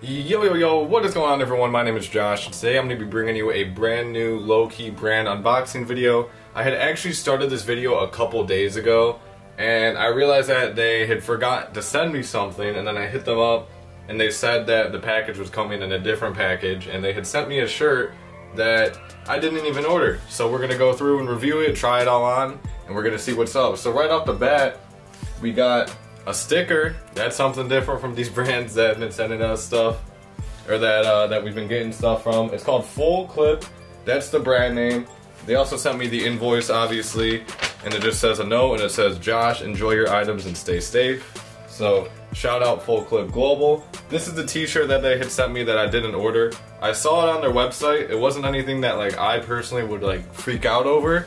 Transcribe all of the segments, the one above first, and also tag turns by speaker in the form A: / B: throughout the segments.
A: Yo, what is going on everyone? My name is Josh. Today I'm going to be bringing you a brand new Lowkey brand unboxing video. I had actually started this video a couple days ago and I realized that they had forgot to send me something, and then I hit them up and they said that the package was coming in a different package and they had sent me a shirt that I didn't even order. So we're going to go through and review it, try it all on, and we're going to see what's up. So right off the bat, we got a sticker. That's something different from these brands that have been sending us stuff, or that we've been getting stuff from. It's called Full Clip. That's the brand name. They also sent me the invoice, obviously, and it just says a note, and it says, "Josh, enjoy your items and stay safe." So shout out Full Clip Global. This is the t-shirt that they had sent me that I didn't order. I saw it on their website. It wasn't anything that I personally would freak out over,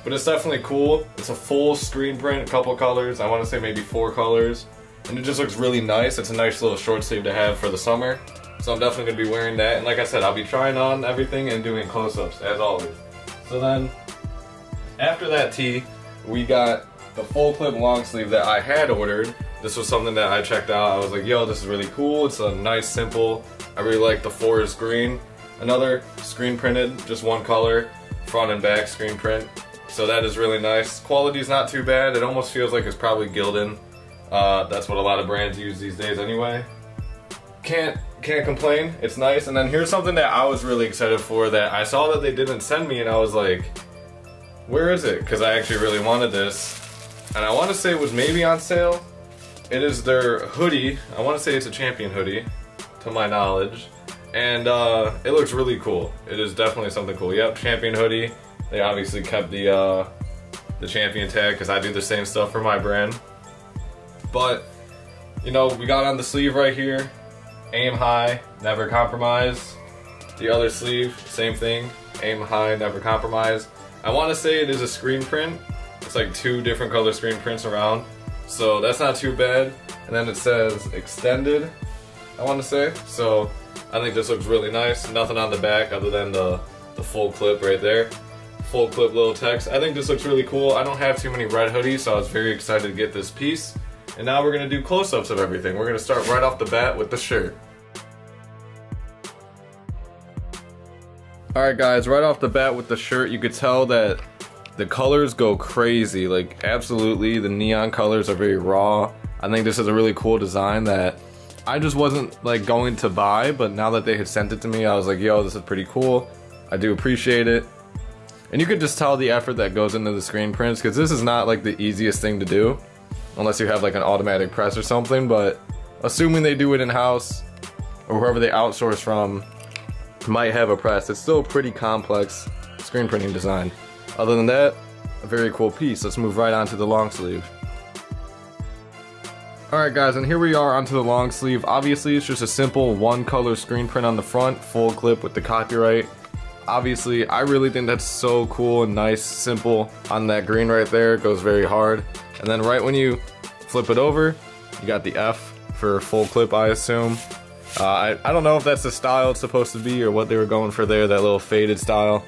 A: but it's definitely cool. It's a full screen print, a couple colors. I want to say maybe 4 colors. And it just looks really nice. It's a nice little short sleeve to have for the summer. So I'm definitely going to be wearing that. And like I said, I'll be trying on everything and doing close-ups, as always. So then, after that tee, we got the full clip long sleeve that I had ordered. This was something that I checked out. I was like, yo, this is really cool. It's a nice, simple. I really like the forest green. Another screen printed, just one color, front and back screen print. So that is really nice. Quality's not too bad. It almost feels like it's probably Gildan. That's what a lot of brands use these days anyway. Can't complain. It's nice. And then here's something that I was really excited for that I saw that they didn't send me, and I was like, where is it? Because I actually really wanted this. And I want to say it was maybe on sale. It is their hoodie. I want to say it's a Champion hoodie, to my knowledge. And it looks really cool. It is definitely something cool. Yep, Champion hoodie. They obviously kept the Champion tag because I do the same stuff for my brand. But, you know, we got on the sleeve right here. Aim high, never compromise. The other sleeve, same thing. Aim high, never compromise. I want to say it is a screen print. It's like 2 different color screen prints around. So that's not too bad. And then it says extended, I want to say. So I think this looks really nice. Nothing on the back other than the full clip right there. Full clip little text. I think this looks really cool. I don't have too many red hoodies, so I was very excited to get this piece. And now we're going to do close-ups of everything. We're going to start right off the bat with the shirt. Alright guys, right off the bat with the shirt, you could tell that the colors go crazy. Like, absolutely, the neon colors are very raw. I think this is a really cool design that I just wasn't going to buy, but now that they had sent it to me, I was like, yo, this is pretty cool. I do appreciate it. And you could just tell the effort that goes into the screen prints, because this is not the easiest thing to do, unless you have an automatic press or something. But assuming they do it in-house, or whoever they outsource from might have a press, it's still a pretty complex screen printing design. Other than that, a very cool piece. Let's move right on to the long sleeve. Alright guys, and here we are onto the long sleeve. Obviously it's just a simple 1-color screen print on the front, full clip with the copyright. Obviously, I really think that's so cool and nice, simple. On that green right there, it goes very hard. And then right when you flip it over, you got the F for full clip, I assume. I don't know if that's the style it's supposed to be or what they were going for there, that little faded style.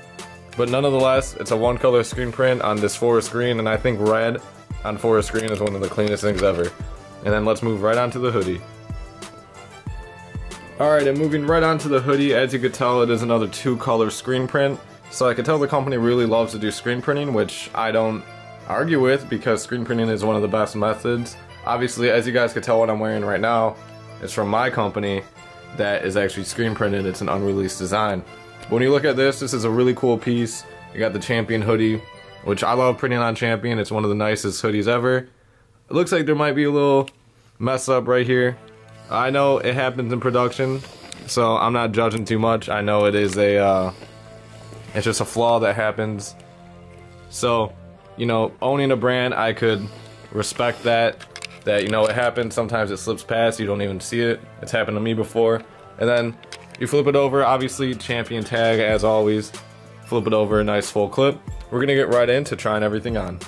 A: But nonetheless, it's a 1-color screen print on this forest green, and I think red on forest green is one of the cleanest things ever. And then let's move right on to the hoodie. Alright, and moving right on to the hoodie, as you could tell, it is another 2-color screen print. So I could tell the company really loves to do screen printing, which I don't argue with, because screen printing is one of the best methods. Obviously, as you guys could tell, what I'm wearing right now is from my company that is actually screen printed. It's an unreleased design. But when you look at this, this is a really cool piece. You got the Champion hoodie, which I love printing on Champion. It's one of the nicest hoodies ever. It looks like there might be a little mess up right here. I know it happens in production, so I'm not judging too much. I know it is it's just a flaw that happens. So, you know, owning a brand, I could respect that, you know, it happens. Sometimes it slips past, you don't even see it. It's happened to me before. And then you flip it over, obviously Champion tag as always. Flip it over, a nice full clip. We're gonna get right into trying everything on.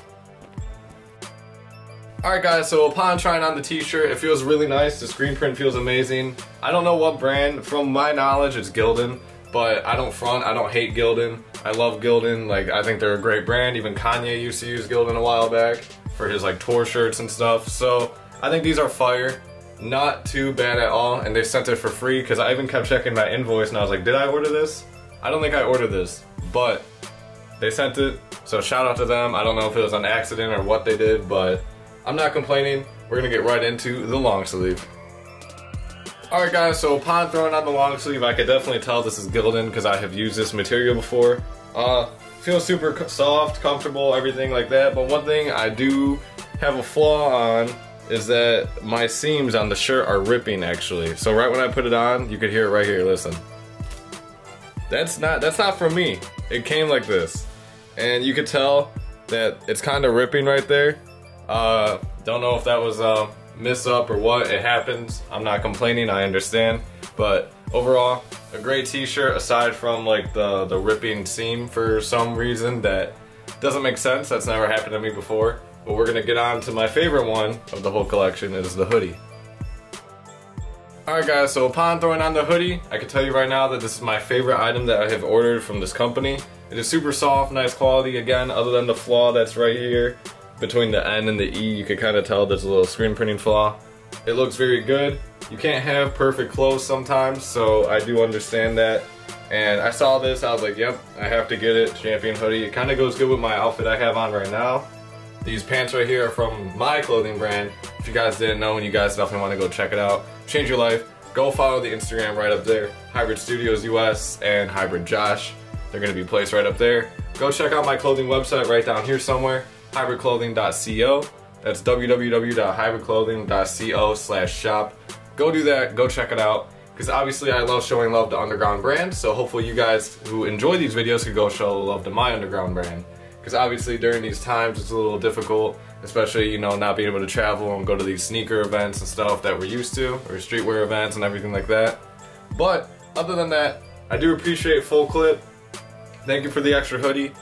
A: Alright guys, so upon trying on the t-shirt, it feels really nice. The screen print feels amazing. I don't know what brand. From my knowledge, it's Gildan. But I don't front, I don't hate Gildan. I love Gildan. I think they're a great brand. Even Kanye used to use Gildan a while back for his tour shirts and stuff. So I think these are fire. not too bad at all, and they sent it for free because I even kept checking my invoice and I was like, did I order this? I don't think I ordered this, but they sent it, so shout out to them. I don't know if it was an accident or what they did, but I'm not complaining. We're gonna get right into the long sleeve. Alright guys, so upon throwing on the long sleeve, I could definitely tell this is Gildan because I have used this material before. Feels super soft, comfortable, everything like that, but one thing I do have a flaw on is that my seams on the shirt are ripping actually. So right when I put it on, you could hear it right here, listen. That's not from me. It came like this. And you could tell that it's kind of ripping right there. Don't know if that was a miss up or what. It happens. I'm not complaining, I understand. But overall, a great t-shirt aside from like the ripping seam for some reason that doesn't make sense. That's never happened to me before. But we're gonna get on to my favorite one of the whole collection, is the hoodie. Alright guys, so upon throwing on the hoodie, I can tell you right now that this is my favorite item that I have ordered from this company. It is super soft, nice quality. Again, other than the flaw that's right here between the N and the E, you can kind of tell there's a little screen printing flaw. It looks very good. You can't have perfect clothes sometimes, so I do understand that. And I saw this, I was like, yep, I have to get it. Champion hoodie. It kind of goes good with my outfit I have on right now. These pants right here are from my clothing brand. If you guys didn't know, and you guys definitely want to go check it out, change your life, go follow the Instagram right up there. Hybrid Studios US and HybridJosh. They're going to be placed right up there. Go check out my clothing website right down here somewhere, hybridclothing.co. That's www.hybridclothing.co/shop. Go do that, go check it out. Because obviously I love showing love to underground brands, so hopefully you guys who enjoy these videos can go show love to my underground brand. Because obviously during these times it's a little difficult, especially, you know, not being able to travel and go to these sneaker events and stuff that we're used to, or streetwear events and everything like that. But other than that, I do appreciate Full Clip. Thank you for the extra hoodie.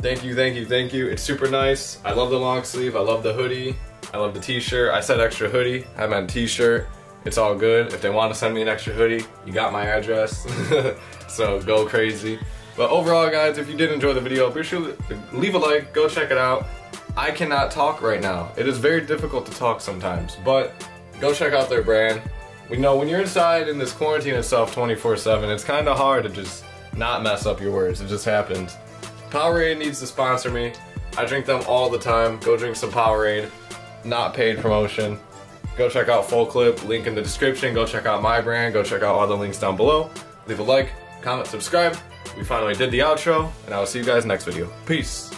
A: Thank you, thank you, thank you. It's super nice. I love the long sleeve, I love the hoodie, I love the t-shirt. I said extra hoodie, I meant t-shirt. It's all good. If they want to send me an extra hoodie, you got my address. So go crazy. But overall guys, if you did enjoy the video, be sure to leave a like, go check it out. I cannot talk right now. It is very difficult to talk sometimes, but go check out their brand. We know when you're inside in this quarantine itself 24/7, it's kind of hard to just not mess up your words. It just happens. Powerade needs to sponsor me. I drink them all the time. Go drink some Powerade. Not paid promotion. Go check out Full Clip, link in the description. Go check out my brand. Go check out all the links down below. Leave a like, comment, subscribe. We finally did the outro, and I will see you guys next video. Peace.